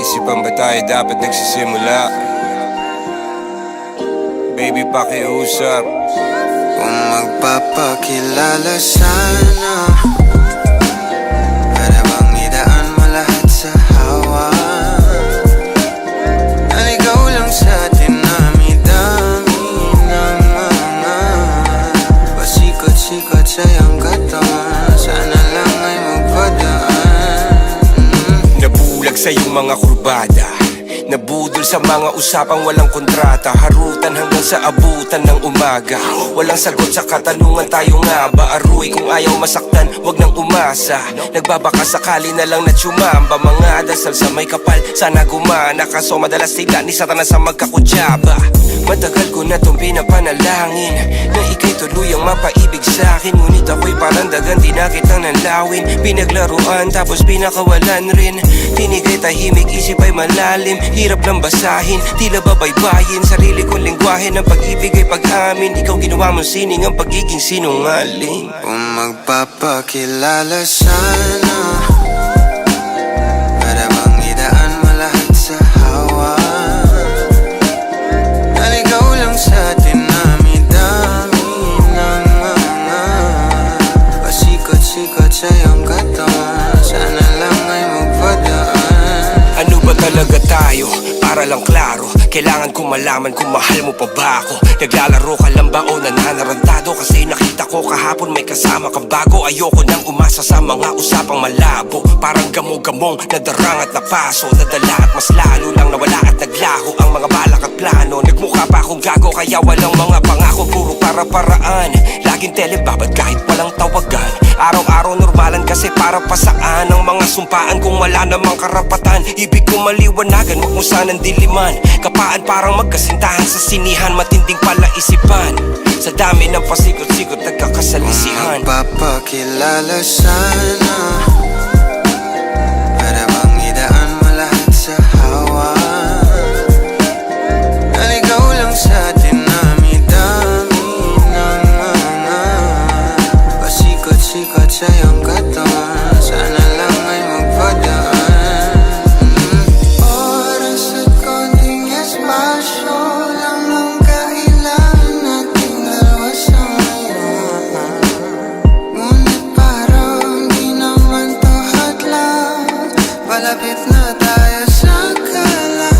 Pinag-iisipan ba tayo dapat nagsisimula? Baby, pakiusap. Kung magpapakilala sana, para bang idaan mo lahat sa hawa. Naligaw lang sa dinami-dami ng mga pasikot-sikot sa iyong katawan. Sana lang ay magpadaan. Nabulag sa iyong mga kurbada, nabudol sa mga usapang walang kontrata. Harutan hanggang sa abutan ng umaga. Walang sagot sa katanungan, tayo nga ba aruy? Kung ayaw masaktan, wag nang umasa. Nagbabaka sakali na lang na tsumamba. Mga dasal sa may kapal, sana gumana. Kaso madalas sila ni Satanas sa magkakutsaba. Matagal ko na tong pinapanalangin na ika'y tuluyang mapaibig sa'kin. Ngunit ako'y parang dagan, di na kitang nanlawin. Pinaglaruan tapos pinakawalan rin. Tinigay tahimik, isip ay malalim. Hirap lang basahin, tila babaybayin. Sarili kong lingwahe ng pag-ibig ay pag-amin. Ikaw ginawa mong sining ang pagiging sinungaling. Kung magpapakilala sana, para bang idaan mo lahat sa hawa. Naligaw lang sa dinami-dami ng mga pasikot-sikot sa iyong katawan. Sana lang ay magpadaan. Ano ba talaga tayo? Para lang klaro, kailangan kong malaman kung mahal mo pa ba ako. Naglalaro ka lang ba o nananarantado? Kasi nakita ko kahapon may kasama kang bago. Ayoko nang umasa sa mga usapang malabo. Parang gamo-gamong nadarang at napaso. Nadala at mas lalo lang nawala at naglaho ang mga balak at plano. Nagmukha pa akong gago kaya walang mga pangako. Puro para-paraan, laging telebabad kahit walang tawagan. Araw-araw normalan kasi para pa saan ang mga sumpaan kung wala namang karapatan. Ibig kong maliwanagan, wag mo sanang diliman. Kapaan parang magkasintahan sa sinihan. Matinding palaisipan, sa dami ng pasikot-sikot nagkakasalisihan. Kung magpapakilala sana, para bang idaan mo lahat sa hawa. Naligaw lang sa dinami-dami ng mga pasikot-sikot sa iyong katawan. Sana lang ay magpadaan. Oras at konting espasyo lang ang kailangan nating dalawa sa ngayon. Ngunit parang di naman to hadlang. Palapit na tayo sa kalagwagan.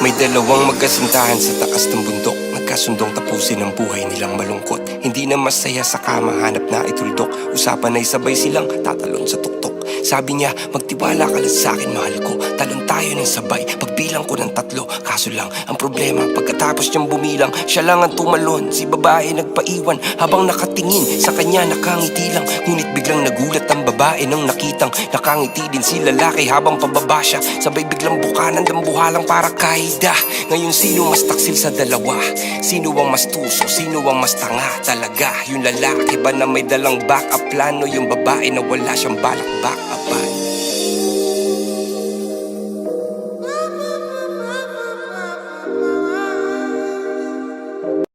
May dalawang magkasintahan sa taas ng bundok. Nagkasundong tapusin ang buhay nilang malungkot. Hindi na masaya sa kama, hanap na ituldok. Usapan ay sabay silang tatalon sa tuktok. Sabi niya, magtiwala ka lang sa'kin, mahal ko. Talon tayo ng sabay, pagbilang ko ng 3. Kaso lang, ang problema, pagkatapos niyang bumilang, siya lang ang tumalon. Si babae nagpaiwan, habang nakatingin sa kanya nakangiti lang. Ngunit biglang nagulat ang babae nang nakitang nakangiti din si lalaki habang pababa siya. Sabay biglang bukanan ng buhalang para kaida. Ngayon sino mas taksil sa dalawa? Sino ang mas tuso? Sino ang mas tanga talaga? Yung lalaki ba na may dalang back up plano? Yung babae na wala siyang balak back up?